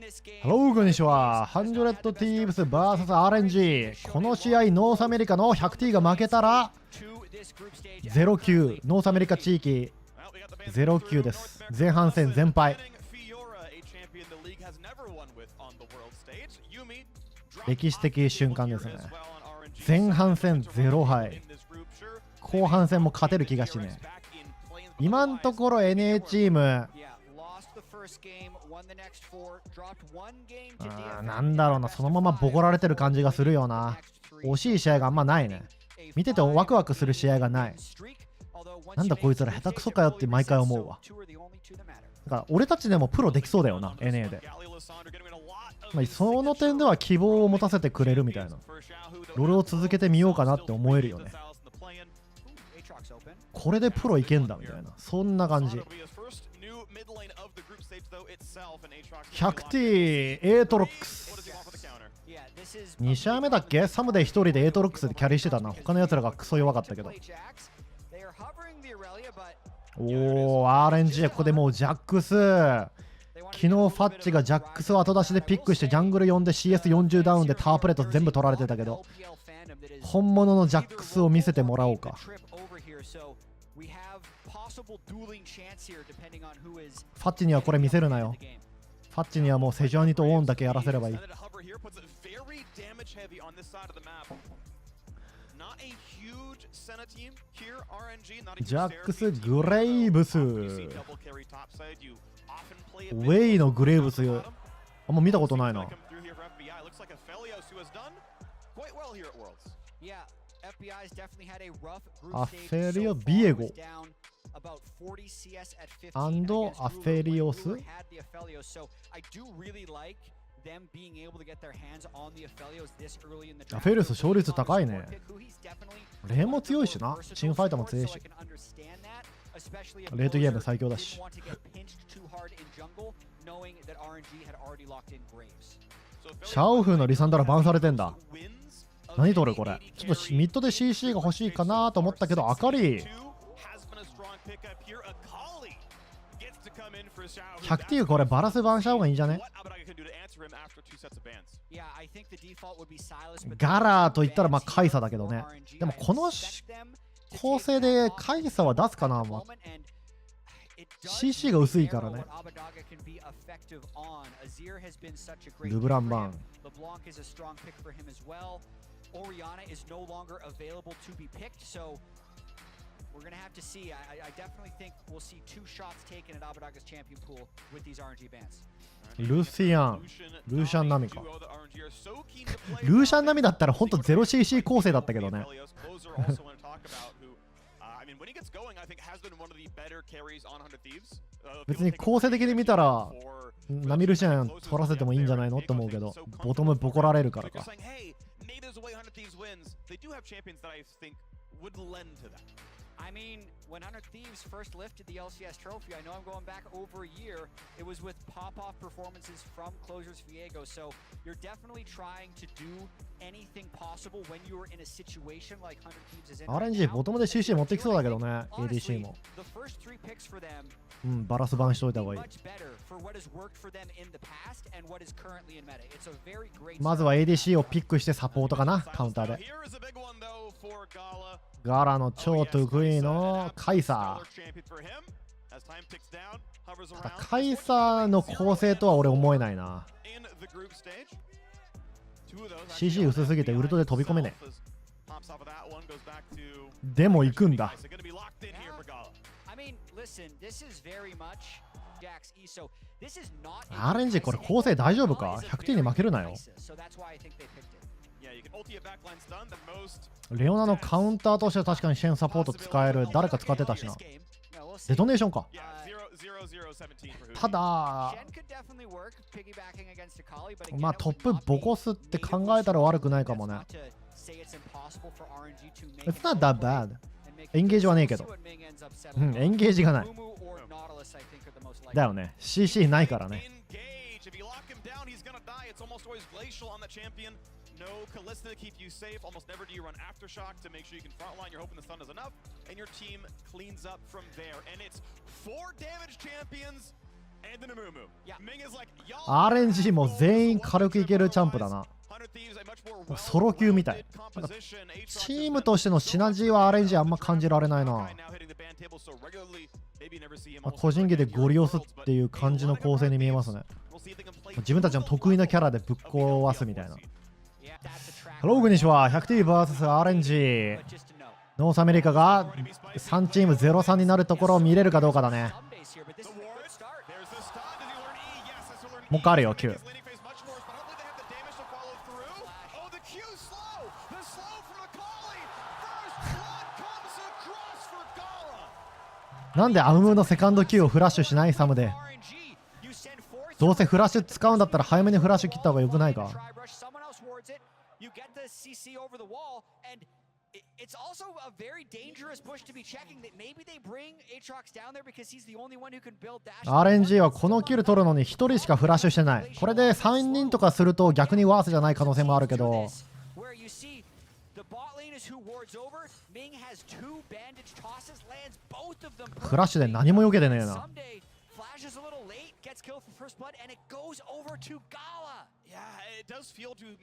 ハロー、こんにちは。ハンドレッドティーブス VS RNG。この試合、ノースアメリカの 100T が負けたら0-9。ノースアメリカ地域0-9です。前半戦全敗。歴史的瞬間ですね。前半戦0敗。後半戦も勝てる気がしね。今のところ NA チームなんだろうな、そのままボコられてる感じがするよな。惜しい試合があんまないね。見ててワクワクする試合がない。なんだこいつら下手くそかよって毎回思うわ。だから俺たちでもプロできそうだよな、NA で。その点では希望を持たせてくれるみたいな。ロルを続けてみようかなって思えるよね。これでプロいけんだみたいな、そんな感じ。100T エートロックス2試合目だっけ。サムで1人でエートロックスでキャリーしてたな。他のやつらがクソ弱かったけど。おお RNG ここでもうジャックス。昨日ファッチがジャックスを後出しでピックしてジャングル呼んで CS40 ダウンでタワープレート全部取られてたけど、本物のジャックスを見せてもらおうか。ファッチにはこれ見せるなよ。ファッチにはもうセジュアニとオーンだけやらせればいい。ジャックス・グレイブス。ウェイのグレイブスあんま見たことないな。アフェリオ・ビエゴアンド・アフェリオス。アフェリオス勝率高いね。レイも強いしな。チームファイターも強いし。レートゲーム最強だし。シャオフのリサンダラバンされてんだ。何取るこれ。ちょっとミッドで CC が欲しいかなと思ったけど、アカリ 100T これバラスバンした方がいいんじゃね。ガラーと言ったらまあカイサだけどね。でもこの構成でカイサは出すかな。CC が薄いからね。ルブランバン。We're going to have to see. I definitely think we'll see 2 shots taken at Abadaga's champion pool with these RNG bans. ルーシャン並みか。ルーシャン並みだったらほんと 0cc 構成だったけどね。別に構成的に見たらナミルシャン取らせてもいいんじゃないのって思うけど、ボトムボコられるからか。I mean, when 100 Thieves first lifted the LCS trophy, I know I'm going back over a year, it was with pop-off performances from Closers Viego, so you're definitely trying to do anything possible when you are in a situation like 100 Thieves is in right RNG now. ボトムで CC 持ってきそうだけどね。 ADC もバラスバンしといた方がいい。まずは ADC をピックしてサポートかな。カウンターでガラの超得意のカイサー。ただカイサーの構成とは俺思えないな。 CC 薄すぎてウルトで飛び込めねえ。でも行くんだ。RNG これ構成大丈夫か。 100T に負けるなよ。レオナのカウンターとしては確かにシェンサポート使える。誰か使ってたしな。デトネーションか。ただまあトップボコスって考えたら悪くないかもね。It's not that bad。エンゲージはねえけど。エンゲージがない。だよね。CC ないからね。No Kalista to keep you safe. Almost never do you run Aftershock to make sure you can frontline. You're hoping the stun is enough, and your team cleans up from there. And it's 4 damage champions and the Namumu. Yeah. Ming is like, y'all RNG も全員軽くいけるチャンプだな。ソロ級みたい。なんかチームとしてのシナジーは RNG あんま感じられないな。まあ個人技でゴリ押すっていう感じの構成に見えますね。自分たちの得意なキャラでぶっ壊すみたいな。ハローグニシは 100T vs RNG。ノースアメリカが3チーム0-3になるところを見れるかどうかだね。もう一回あるよ、Q。なんでアムムのセカンド Q をフラッシュしないサムで。どうせフラッシュ使うんだったら早めにフラッシュ切った方がよくないか。It's also a very dangerous push to be checking that maybe they bring Aatrox down there because he's the only one who can build dash. RNG はこのキル取るのに1人しかフラッシュしてない。これで3人とかすると逆にワースじゃない可能性もあるけど。フラッシュで何も避けてねえな。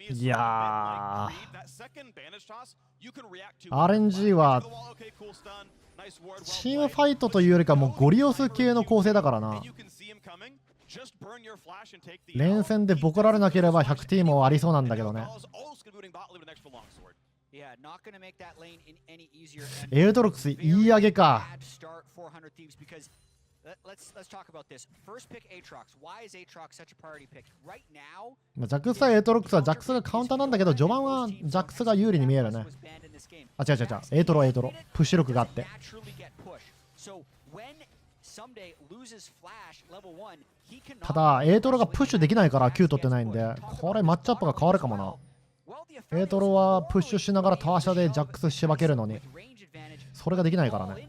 いやー、RNG はチームファイトというよりかもうゴリ押す系の構成だからな。連戦でボコられなければ 100T もありそうなんだけどね。エルドロックス言い上げか。Let's talk about this. First pick Aatrox. Why is Aatrox such a priority pick right now? ジャックス対エートロックスはジャックスがカウンターなんだけど序盤はジャックスが有利に見えるね。あ、違う違う違う。エートロプッシュ力があって。ただエートロがプッシュできないから Q 取ってないんで、これマッチアップが変わるかもな。エートロはプッシュしながらタワシャでジャックスしばけるのにそれができないからね。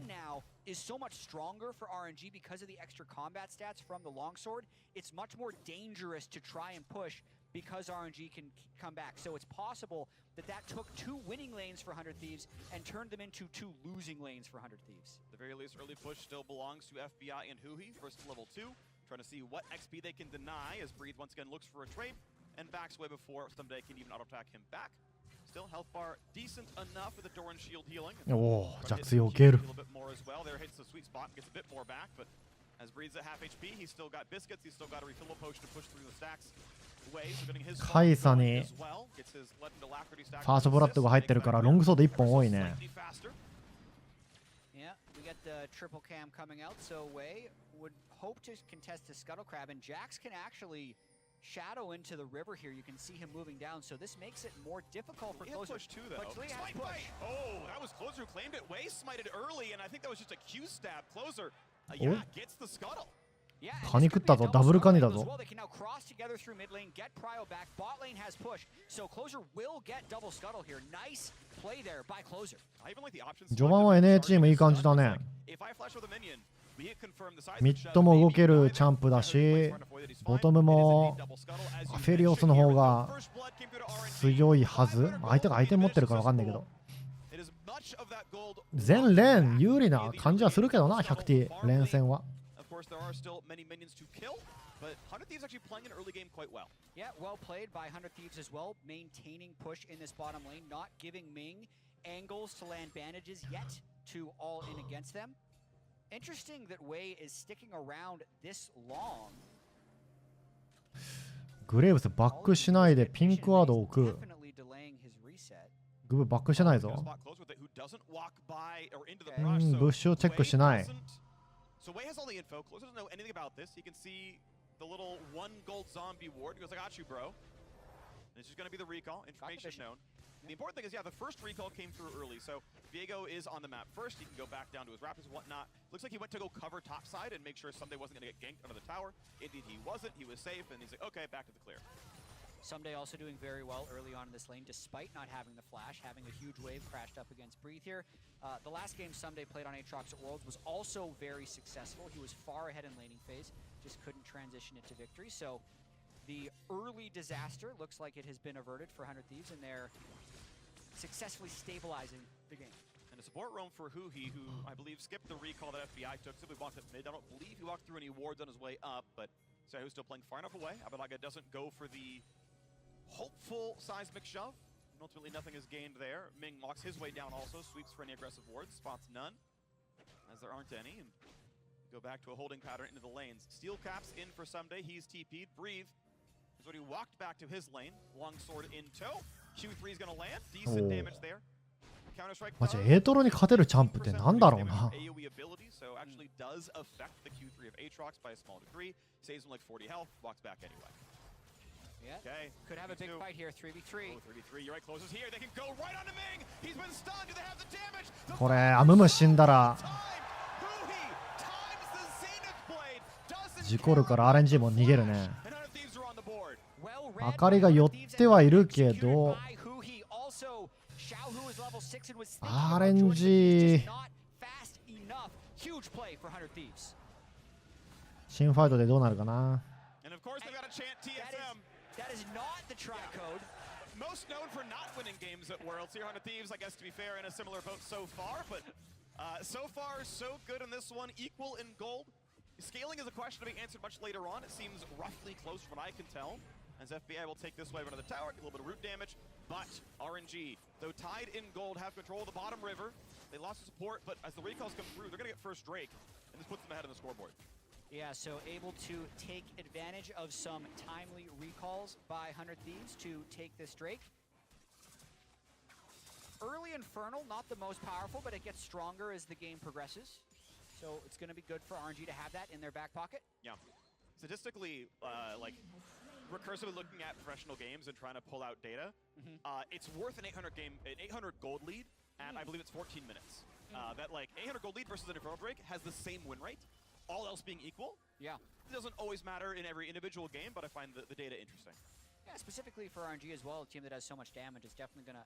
Is so much stronger for RNG because of the extra combat stats from the longsword. It's much more dangerous to try and push because RNG can come back. So it's possible that that took 2 winning lanes for 100 Thieves and turned them into 2 losing lanes for 100 Thieves. The very least early push still belongs to FBI and Huhi, first to level 2, trying to see what XP they can deny as Breed once again looks for a trade and backs away before someday can even auto attack him back. Still health bar decent enough with the Doran shield healing. おお、ジャックス避ける。カイサにファーストブラッドが入ってるからロングソード1本多いね。Yeah, we get the triple cam coming out, so Wei would hope to contest the Scuttle Crab, and Jax can actually shadow into the river here. You can see him moving down, so this makes it more difficult for Closer. Push too, though. Oh, that was Closer who claimed it. Wei smited early, and I think that was just a Q stab. Closer, yeah, gets the Scuttle. カニ食ったぞ、ダブルカニだぞ。They can now cross together through mid lane, get Prio back. Bot lane has push, so Closer will get double Scuttle here. Nice play there by Closer. 序盤は NA チームいい感じだね。ミッドも動けるチャンプだし、ボトムもアフェリオスの方が強いはず。相手がアイテム持ってるか分かんないけど、全レーン有利な感じはするけどな、100T 連戦は。Yeah, well played by 100 Thieves as well, maintaining push in this bottom lane, not giving Ming angles to land bandages yet to all in against them. Interesting that Wei is sticking around this long. グレーブスバックしないでピンクワードを置く。グブバックしてないぞ。ブッシュをチェックしない。So Wei has all the info. Closer doesn't know anything about this. He can see the little 1 gold zombie ward. He goes, I got you, bro. This is going to be the recall. Information known. The important thing is, yeah, the first recall came through early. So Viego is on the map first. He can go back down to his rapids and whatnot. Looks like he went to go cover top side and make sure Someday wasn't going to get ganked under the tower. Indeed, he wasn't. He was safe. And he's like, okay, back to the clear. Someday also doing very well early on in this lane, despite not having the flash, having a huge wave crashed up against Breathe here. The last game Someday played on Aatrox at Worlds was also very successful. He was far ahead in laning phase, just couldn't transition it to victory. So the early disaster looks like it has been averted for 100 Thieves, and they're successfully stabilizing the game. And support roam for Huhi, who I believe skipped the recall that FBI took, simply walked up mid. I don't believe he walked through any wards on his way up, but Sahu's still playing far enough away. Abalaga doesn't go for the hopeful seismic shove. And ultimately, nothing is gained there. Ming walks his way down also, sweeps for any aggressive wards, spots none, as there aren't any, and go back to a holding pattern into the lanes. Steel Caps in for Someday, he's TP'd. Breathe has already walked back to his lane. Longsword in tow. Q3 is gonna land, decent damage there. Counter-strike マジAトロに勝てるチャンプってなんだろうな。 AoE ability, so actually does affect the Q3 of Aatrox by a small degree. Saves him like 40 health, walks back anyway. Yeah. Okay. Could have a big fight here, 3v3. Oh, 3v3, you're right, closes here. They can go right onto Ming. He's been stunned. Do they have the damage? これアムム死んだら事故るから RNG も逃げるね。明かりが寄ってはいるけど RNG 新ファイトでどうなるかな。Most known for not winning games at Worlds. Here, 100 Thieves, I guess to be fair, in a similar boat so far, but so far so good in this one. Equal in gold. Scaling is a question to be answered much later on. It seems roughly close from what I can tell, as FBI will take this wave under the tower, get a little bit of root damage, but RNG, though tied in gold, have control of the bottom river. They lost the support, but as the recalls come through, they're going to get first Drake, and this puts them ahead on the scoreboard. Yeah, so able to take advantage of some timely recalls by 100 Thieves to take this Drake. Early Infernal, not the most powerful, but it gets stronger as the game progresses. So it's going to be good for RNG to have that in their back pocket. Yeah. Statistically, like, recursively looking at professional games and trying to pull out data, it's worth an 800 gold lead, and I believe it's 14 minutes. That, like, 800 gold lead versus an Infernal Drake has the same win rate. All else being equal, yeah, it doesn't always matter in every individual game, but I find the data interesting. Yeah, specifically for RNG as well, a team that has so much damage is definitely going to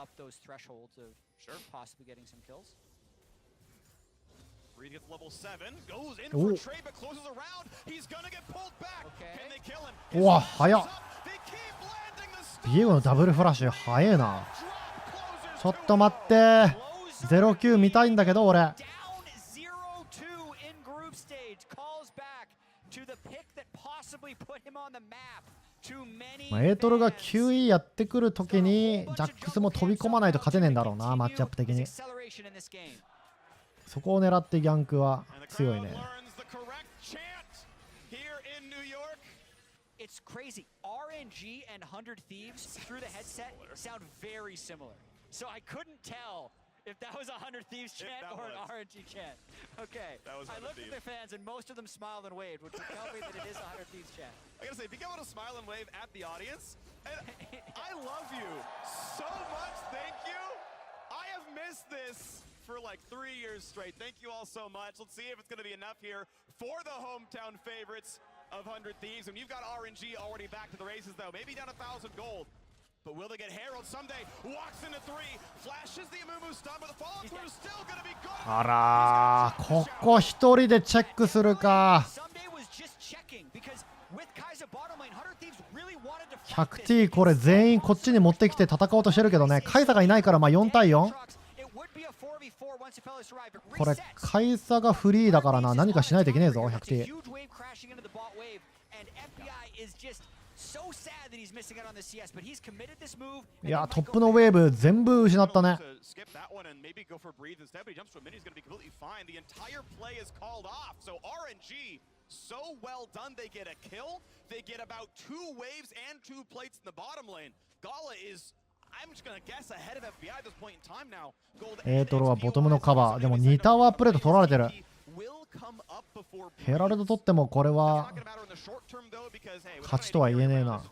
up those thresholds of possibly getting some kills. Breathe gets level 7, goes in for trade, but closes around. He's going to get pulled back. Okay. Can they kill him? うわ、早っ。ビエゴのダブルフラッシュ早えな。ちょっと待って。09見たいんだけど俺。Aトロが QE やってくるときにジャックスも飛び込まないと勝てねえんだろうな、マッチアップ的に。そこを狙ってギャンクは強いね。It's crazy. RNG and 100 Thieves through the headset sound very similar. So I couldn't tell if that was a 100 Thieves chant or an RNG chant. Okay. I looked at the fans and most of them smiled and waved, which would tell me that it is a 100 Thieves chant. I gotta say, being able to smile and wave at the audience, and I love you so much. Thank you. I have missed this for like 3 years straight. Thank you all so much. Let's see if it's gonna be enough here for the hometown favorites of 100 Thieves. And you've got RNG already back to the races though, maybe down 1,000 gold. But will they get Herald someday? Walks into 3, flashes the Amumu stun, but the follow through is still gonna be good. あらー、ここ一人でチェックするか。100T これ全員こっちに持ってきて戦おうとしてるけどね、カイサがいないからまあ4対4。これカイサがフリーだからな、何かしないといけねえぞ 100T。いや、トップのウェーブ全部失ったね。So well done, they get a kill. They get about 2 waves and 2 plates in the bottom lane. Gala is, I'm just gonna guess, ahead of FBI at this point in time now. Aトロはボトムのカバー。でも2タワープレート取られてる。ヘラルド取ってもこれは勝ちとは言えねえな。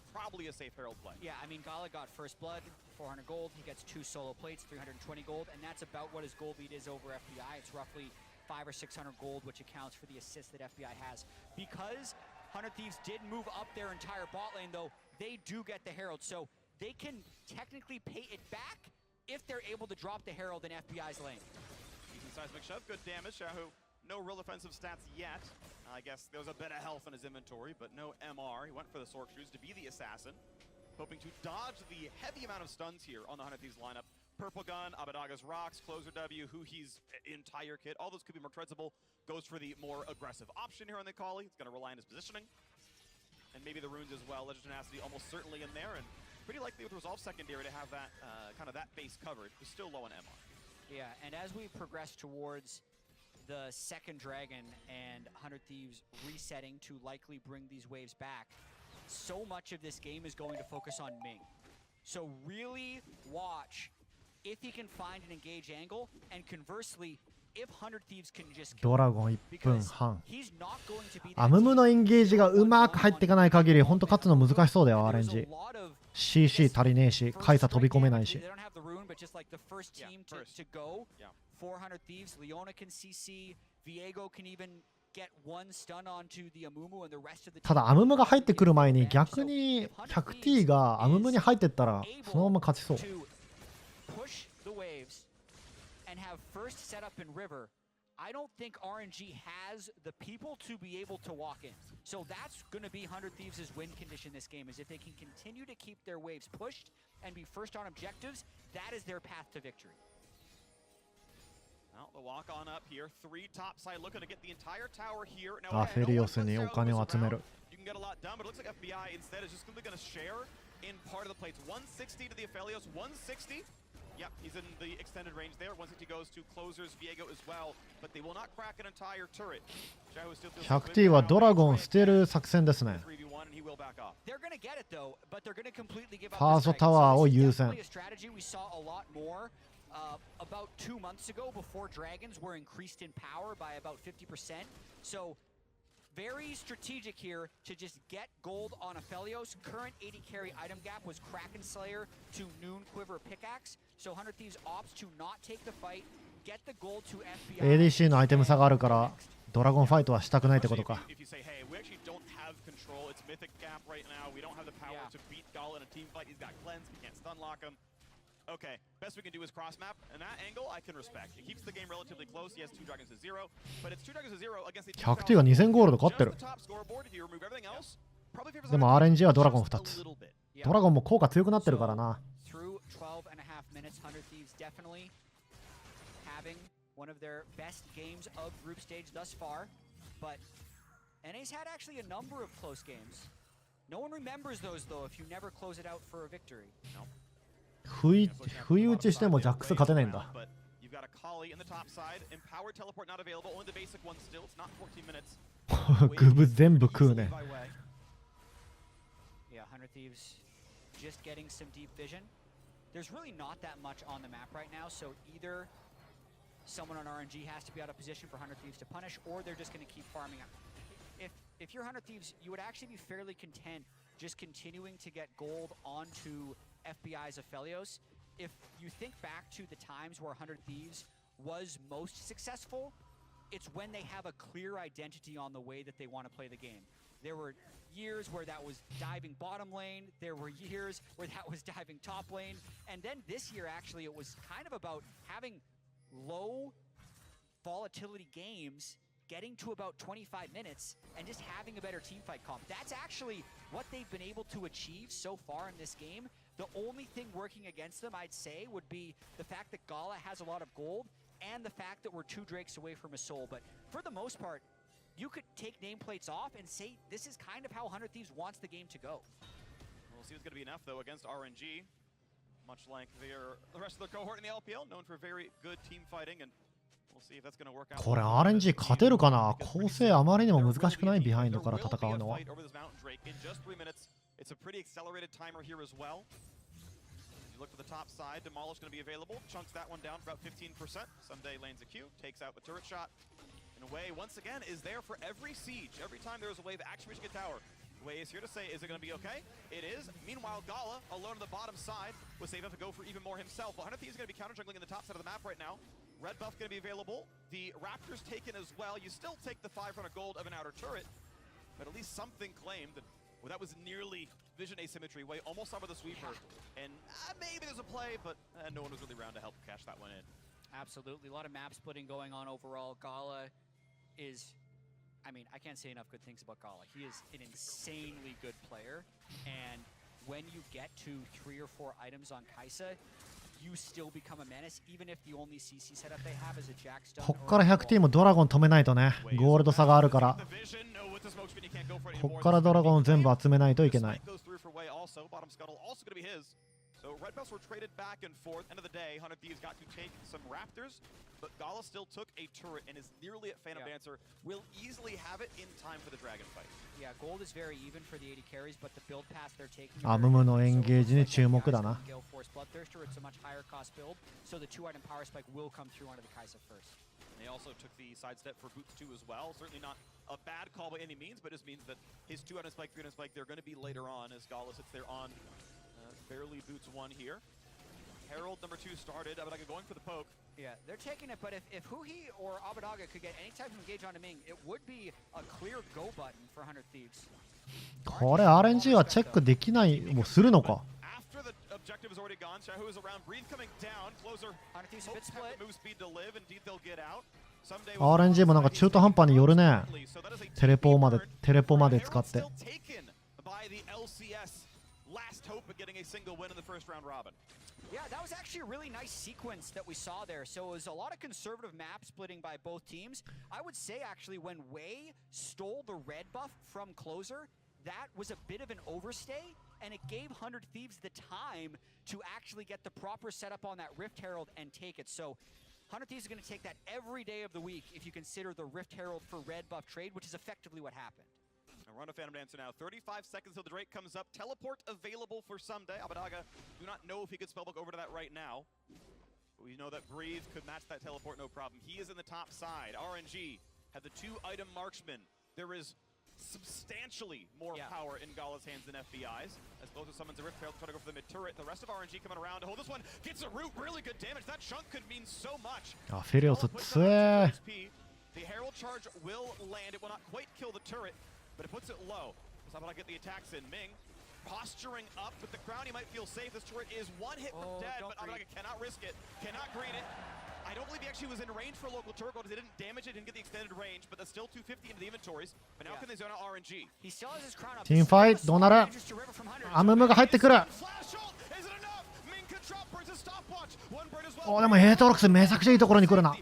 Yeah, I mean, Gala got first blood, 400 gold. He gets 2 solo plates, 320 gold, and that's about what his gold lead is over FBI. It's roughly 500 or 600 gold, which accounts for the assist that FBI has. Because 100 Thieves did move up their entire bot lane, though, they do get the Herald. So they can technically pay it back if they're able to drop the Herald in FBI's lane. Seismic shove, good damage. Shahu, no real offensive stats yet. I guess there was a bit of health in his inventory, but no MR. He went for the Sork Shoes to be the assassin, hoping to dodge the heavy amount of stuns here on the 100 Thieves lineup. Purple Gun, Abadaga's Rocks, Closer W, Huhi's entire kit. All those could be more treadsable. Goes for the more aggressive option here on the Kali. It's going to rely on his positioning. And maybe the runes as well. Legend Tenacity almost certainly in there. And pretty likely with Resolve Secondary to have that kind of that base covered. He's still low on MR. Yeah, and as we progress towards the second dragon and 100 Thieves resetting to likely bring these waves back, so much of this game is going to focus on Ming. So really watch if he can find an engage angle, and conversely, if 100 Thieves can just ド kill ラゴン1分 because 半 he's not going to be that アムム team のエンゲージがうまく入っていかない限り本当勝つの難しそうだよ There's a RNG lot of CC 足りねえしカイサ飛び込めないし They don't have the rune, but just like the first Yeah, team first. to go. Yeah. 400 Thieves, Leona can CC, Viego can even get one stun onto the Amumu and the rest of the ただアムムが入ってくる前に逆に 100T がアムムに入ってったらそのまま勝ちそう to push the waves and have first set up in river. I don't think RNG has the people to be able to walk in. So that's going to be 100 Thieves' win condition this game, is if they can continue to keep their waves pushed and be first on objectives, that is their path to victory. Well, the walk on up here. 3 top side looking to get the entire tower here. Now, あフェリオスにお金を集める You can get a lot done, but it looks like FBI instead is just simply going to share in part of the plates. 160 to the Aphelios, 160. Yep, he's in the extended range there. 160 goes to Closers, Viego as well, but they will not crack an entire turret. 100T はドラゴン捨てる作戦ですね 3v1 and he will back off. They're going to get it though, but they're going to completely give up. ファーストタワーを優先 Definitely a strategy we saw a lot more about 2 months ago before dragons were increased in power by about 50%. So very strategic here to just get gold on Aphelios. Current 80 carry item gap was Kraken Slayer to Noon Quiver Pickaxe. So 100 Thieves opts to not take the fight, get the gold to FBI. ADC のアイテム差があるからドラゴンファイトはしたくないってことか If you say, hey, we actually don't have control, it's mythic gap right now, we don't have the power to beat Gala in a team fight, he's got cleanse, we can't stun lock him. Okay, best we can do is cross map, and that angle I can respect. It keeps the game relatively close. He has 2 dragons to 0, but it's 2 dragons to 0 against the 100T が2000ゴールド勝ってる just the top scoreboard. If you remove everything else, probably favors でも 100 RNG はドラゴン just a 2つ little bit. ドラゴンも効果強くなってるからな Through 12 and a half minutes, 100 Thieves definitely having one of their best games of group stage thus far. But NA's had actually a number of close games. No one remembers those though if you never close it out for a victory. No. 不意打ちしてもジャックス勝てないんだ But you've got a Kali in the top side. Empowered teleport not available. Only the basic one still. It's not 14 minutes. グブ全部食うね Yeah, 100 Thieves just getting some deep vision. There's really not that much on the map right now, so either someone on RNG has to be out of position for 100 Thieves to punish, or they're just going to keep farming up. If you're 100 Thieves, you would actually be fairly content just continuing to get gold onto FBI's Aphelios. If you think back to the times where 100 Thieves was most successful, it's when they have a clear identity on the way that they want to play the game. There were years where that was diving bottom lane, there were years where that was diving top lane, and then this year actually it was kind of about having low volatility games, getting to about 25 minutes, and just having a better teamfight comp. That's actually what they've been able to achieve so far in this game. The only thing working against them, I'd say, would be the fact that Gala has a lot of gold and the fact that we're 2 Drakes away from a soul. But for the most part, you could take nameplates off and say this is kind of how 100 Thieves wants the game to go. We'll see what's going to be enough, though, against RNG. Much like the rest of the cohort in the LPL, known for very good team fighting, and we'll see if that's going to work out. これ RNG 勝てるかな構成あまりにも難しくないビハインドから戦うのは It's a pretty accelerated timer here as well. You look to the top side, Demolish going to be available. Chunks that one down for about 15%. Someday lanes a Q, takes out the turret shot. In a way, once again, is there for every siege. Every time there is a wave action reaching a tower. Way is here to say, is it going to be okay? It is. Meanwhile, Gala, alone on the bottom side, was safe enough to go for even more himself. 100 Thieves is going to be counter-jungling in the top side of the map right now. Red buff going to be available. The Raptors taken as well. You still take the 500 gold of an outer turret, but at least something claimed. Well, that was nearly vision asymmetry. Way almost saw with the sweeper. And maybe there's a play, but no one was really around to help cash that one in. Absolutely. A lot of map splitting going on overall. Gala is... I mean, I can't say enough good things about Gala. He is an insanely good player, and when you get to 3 or 4 items on Kaisa, こっから100ティーもドラゴン止めないとね。ゴールド差があるから。こっからドラゴンを全部集めないといけない。So red buffs were traded back and forth. End of the day, 100 Thieves got to take some Raptors, but Gala still took a turret and is nearly at Phantom Dancer. Will easily have it in time for the Dragon fight. Yeah, gold is very even for the 80 carries, but the build pass they're taking. アムムのエンゲージに注目だな。Bloodthirster, it's a much higher cost build, so the 2-item power spike will come through onto the Kai'Sa first. And they also took the sidestep for Boots 2 as well. Certainly not a bad call by any means, but just means that his 2-item spike, 3-item spike, they're going to be later on as Gala sits there on barely Boots 1 here. Herald number 2 started. Abadaga going for the poke. Yeah, they're taking it, but if Huhi or Abadaga could get any type of engage onto Ming, it would be a clear go button for 100 Thieves. これ RNG はチェックできないもうするのか。 After the objective is already gone, Shahu is around. Breathe coming down. Closer. 100 Thieves bit split. Move speed to live. Indeed, they'll get out. RNG もなんか中途半端に寄るね。テレポまで使って。 Last hope of getting a single win in the first round robin. Yeah, that was actually a really nice sequence that we saw there. So it was a lot of conservative map splitting by both teams. I would say actually when Wei stole the red buff from Closer, that was a bit of an overstay, and it gave 100 Thieves the time to actually get the proper setup on that Rift Herald and take it. So 100 Thieves is going to take that every day of the week if you consider the Rift Herald for red buff trade, which is effectively what happened. We're on a Phantom Dancer now. 35 seconds till the Drake comes up. Teleport available for someday. Abadaga do not know if he could spellbook over to that right now. But we know that Breathe could match that teleport no problem. He is in the top side. RNG have the 2-item marksman. There is substantially more power in Gala's hands than FBI's. As Closer summons a Rift Herald to try to go for the mid turret. The rest of RNG coming around to hold this one. Gets a root. Really good damage. That chunk could mean so much. あ、フェリオス強え。 The Herald charge will land. It will not quite kill the turret, but it puts it low. So how about I get the attacks in? Ming posturing up with the crown. He might feel safe. This turret is one hit from dead, but Abadaga cannot risk it. Cannot greet it. I don't believe he actually was in range for a local turret because they didn't damage it, didn't get the extended range, but that's still 250 into the inventories. But now can they zone out RNG? He still has his crown up. ティームファイトどうなる？アムムが入ってくる。お、でもヘイトロックスめちゃくちゃいいところに来るな。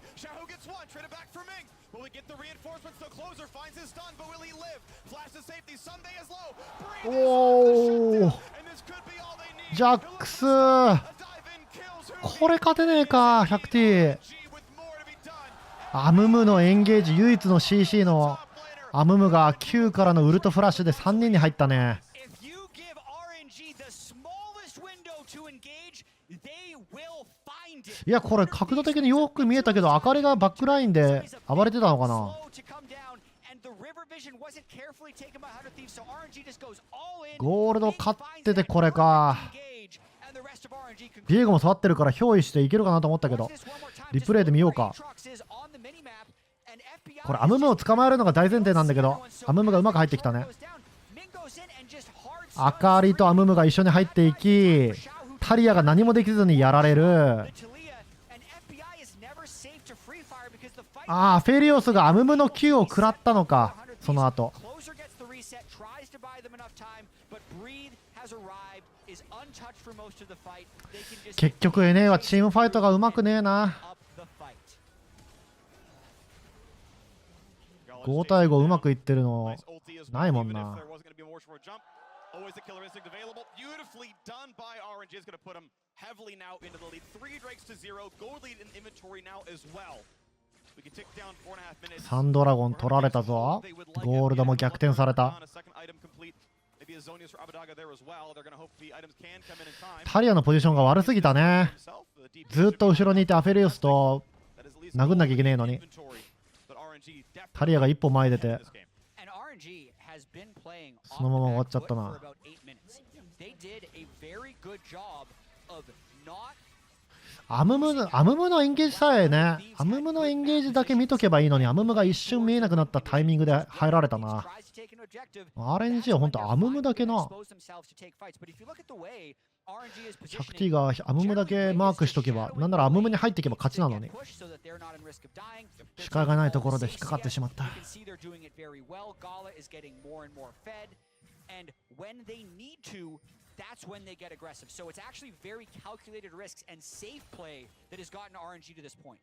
おお、ジャックスこれ勝てねえか。 100T アムムのエンゲージ唯一の CC のアムムが9からのウルトフラッシュで3人に入ったね。いやこれ角度的によく見えたけど、あかりがバックラインで暴れてたのかな。ゴールド勝っててこれか。ディエゴも触ってるから憑依していけるかなと思ったけど、リプレイで見ようか。これアムムを捕まえるのが大前提なんだけど、アムムがうまく入ってきたね。あかりとアムムが一緒に入っていき、タリアが何もできずにやられる。ああ、フェリオスがアムムの Q を食らったのか。その後結局 NA はチームファイトがうまくねえな。5対5うまくいってるのないもんな。3ドラゴン取られたぞ。ゴールドも逆転された。タリアのポジションが悪すぎたね。ずっと後ろにいてアフェリウスと殴んなきゃいけねえのに、タリアが一歩前出てそのまま終わっちゃったな。アムムのエンゲージさえね、アムムのエンゲージだけ見とけばいいのに、アムムが一瞬見えなくなったタイミングで入られたな。RNG は本当アムムだけな。100T がアムムだけマークしとけば、なんならアムムに入っていけば勝ちなのに、視界がないところで引っかかってしまった。that's when they get aggressive. So it's actually very calculated risks and safe play that has gotten RNG to this point.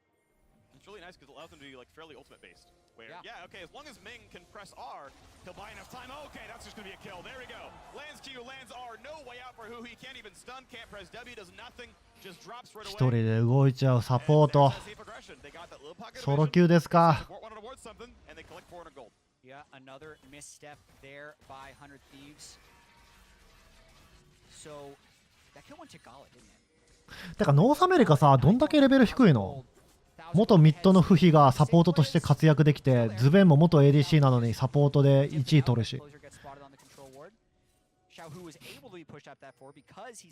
It's really nice because it allows them to be like fairly ultimate based. Where, Yeah. okay, as long as Ming can press R, he'll buy enough time. Okay, that's just gonna be a kill. There we go. Lands Q, lands R. No way out for who. He can't even stun, can't press W, does nothing. Just drops right 一 away. 人で動いちゃうサポート。ソロ級ですか。Yeah, another misstep there by 100 Thieves. So that kill went to Gala, didn't it? てかノースアメリカさ、どんだけレベル低いの？元ミッドの不比がサポートとして活躍できて、ズベンも元 ADC なのにサポートで1位取るし、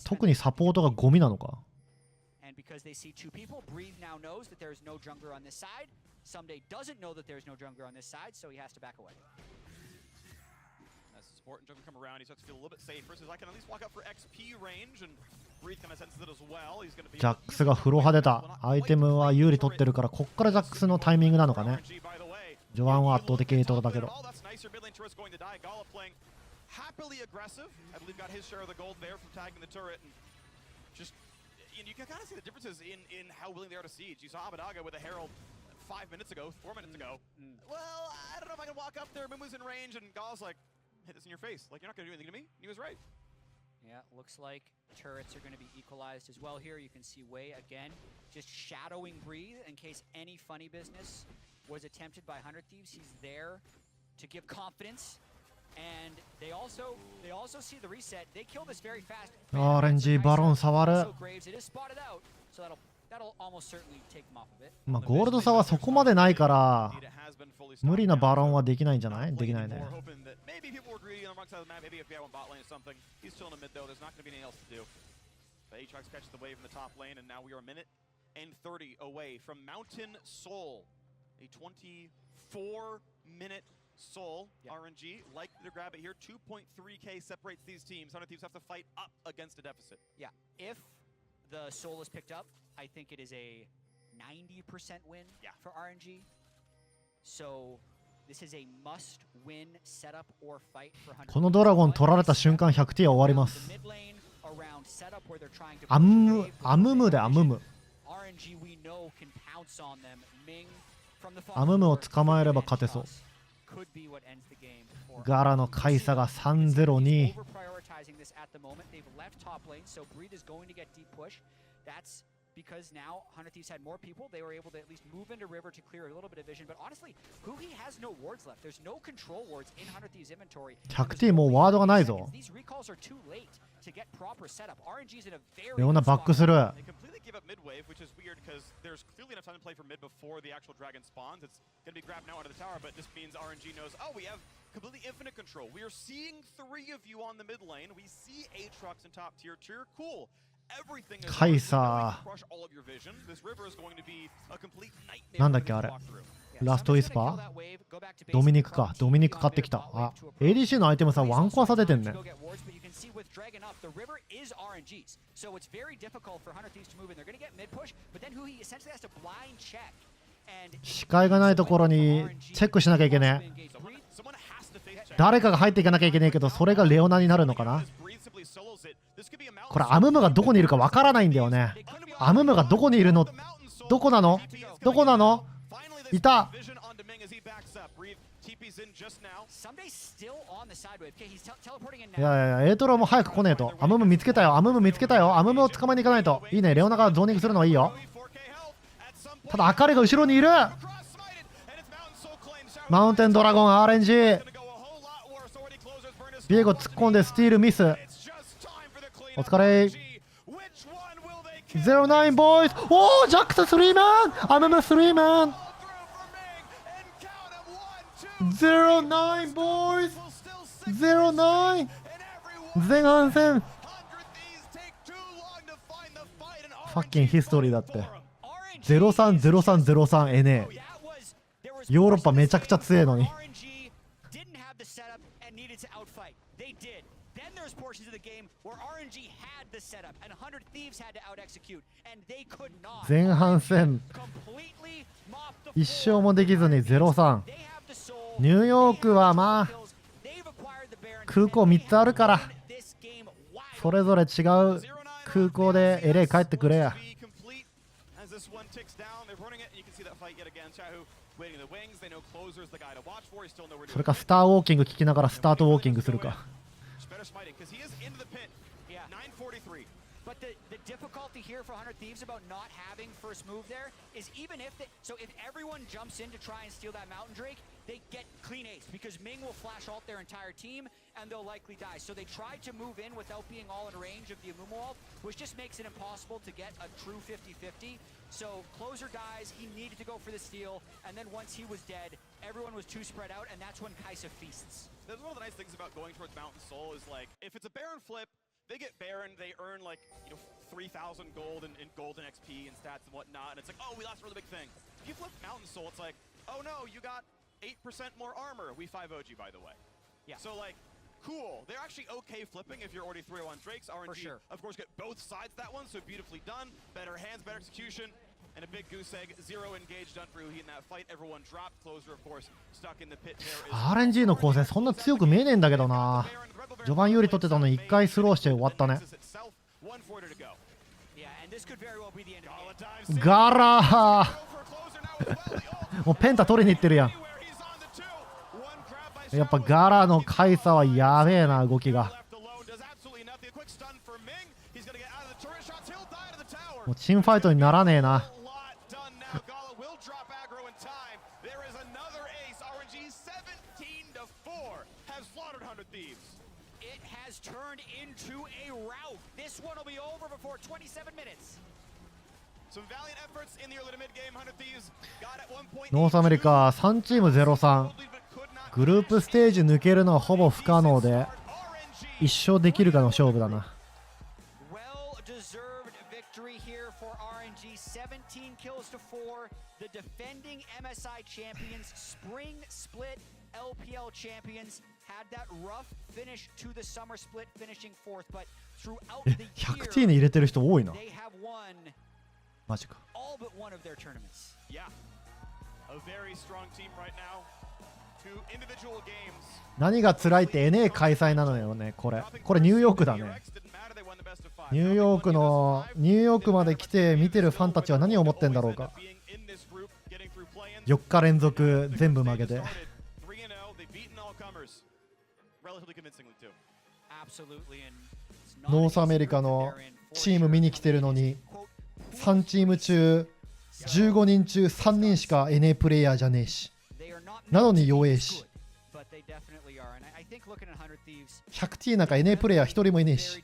特にサポートがゴミなのか。ジャックスが風呂派出た。アイテムは有利取ってるから、こっからジャックスのタイミングなのかね。序盤は圧倒的に取ったけど。You can kind of see the differences in how willing they are to siege. You saw Abadaga with a Herald 5 minutes ago, 4 minutes ago. Well, I don't know if I can walk up there. Mumu's in range, and Gal's like, hit this in your face. Like, you're not going to do anything to me. And he was right. Yeah, looks like turrets are going to be equalized as well here. You can see Wei again, just shadowing Breathe in case any funny business was attempted by 100 Thieves. He's there to give confidence. And they also see the reset. They kill this very fast. RNG バロン触る。まあゴールド差はそこまでないから無理なバロンはできないんじゃない？できないね。Soul, RNG, likely to grab it here. 2.3k separates these teams. 100 Thieves have to fight up against a deficit. Yeah, if the Soul is picked up, I think it is a 90% win for RNG. So this is a must-win setup or fight for 100. このドラゴン取られた瞬間100ティア終わります。アムムでアムム。アムムを捕まえれば勝てそう。ガラのカイサが302。Because now 100 Thieves had more people, they were able to at least move into River to clear a little bit of vision. But honestly, Huhi has no wards left. There's no control wards in 100 Thieves inventory. 100T もうワードがないぞ。These recalls are too late to get proper setup. RNG's in a very レオナバックする。They completely give up mid wave, which is weird because there's clearly enough time to play for mid before the actual dragon spawns. It's going to be grabbed now out of the tower, but this means RNG knows, oh, we have completely infinite control. We are seeing 3 of you on the mid lane. We see Aatrox in top tier. Cool. カイサーなんだっけあれラストウィスパードミニクかドミニク買ってきたあ ADC のアイテムさワンコア差出てんね視界がないところにチェックしなきゃいけねえ誰かが入っていかなきゃいけないけどそれがレオナになるのかなこれアムムがどこにいるかわからないんだよねアムムがどこにいるのどこなのどこなのいたいやいやいやエートロも早く来ねえとアムム見つけたよアムム見つけたよアムムを捕まえに行かないといいねレオナがゾーニングするのはいいよただアカリが後ろにいるマウンテンドラゴン RNG ビエゴ突っ込んでスティールミスお疲れ09ボーイズおージャックス3マンアムム3マン09ボーイズ09前半戦ファッキンヒストリーだって030303NA ヨーロッパめちゃくちゃ強いのに前半戦一勝もできずに03ニューヨークはまあ空港3つあるからそれぞれ違う空港で LA 帰ってくれや。それかスターウォーキング聞きながらスタートウォーキングするか。But the difficulty here for 100 Thieves about not having first move there is even if so if everyone jumps in to try and steal that Mountain Drake, they get clean ace because Ming will flash ult their entire team and they'll likely die. So they tried to move in without being all in range of the Amumu ult, which just makes it impossible to get a true 50-50. So Closer dies, he needed to go for the steal, and then once he was dead, everyone was too spread out, and that's when Kaisa feasts. That's one of the nice things about going towards Mountain Soul is like, if it's a Baron flip, they get Baron, they earn like, 3,000 gold and golden XP and stats and whatnot, and it's like, oh, we lost a really big thing. If you flip Mountain Soul, it's like, oh no, you got 8% more armor. We 5-OG, by the way. Yeah. So like, cool. They're actually okay flipping if you're already 3-1 Drakes. RNG, for sure. Of course, get both sides that one, so beautifully done. Better hands, better execution. And a big goose egg, 0 engaged done for Uhi in that fight. Everyone dropped. Closer, of course, stuck in the pit there. RNG の構成そんな強く見えねえんだけどな。序盤有利取ってたのに1回スローして終わったね。ガラーもうペンタ取りに行ってるやん。やっぱガラのカイサはやべえな、動きが。もうチームファイトにならねえな。ノースアメリカ3チーム0-3。グループステージ抜けるのはほぼ不可能で、一勝できるかの勝負だな。LPL champions had that rough finish to the summer split, finishing fourth, but throughout the year 100T に入れてる人多いな。 they have won マジか。 all but one of their tournaments. Yeah. A very strong team right now. Two individual games. 何が辛いって NA 開催なのよね、これ。これニューヨークだね。ニューヨークまで来て見てるファンたちは何を思ってんだろうか。4日連続全部負けて。ノースアメリカのチーム見に来てるのに3チーム中15人中3人しか NA プレイヤーじゃねえし、なのに弱えし、 100T なんか NA プレイヤー1人もいねえし。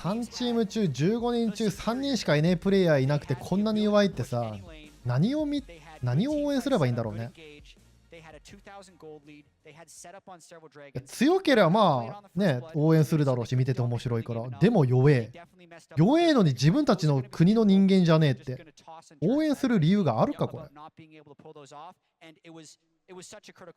3チーム中15人中3人しか NA プレイヤーいなくてこんなに弱いってさ、何を応援すればいいんだろうね。強ければまあね応援するだろうし、見てて面白いから。でも弱えのに自分たちの国の人間じゃねえって応援する理由があるかこれ。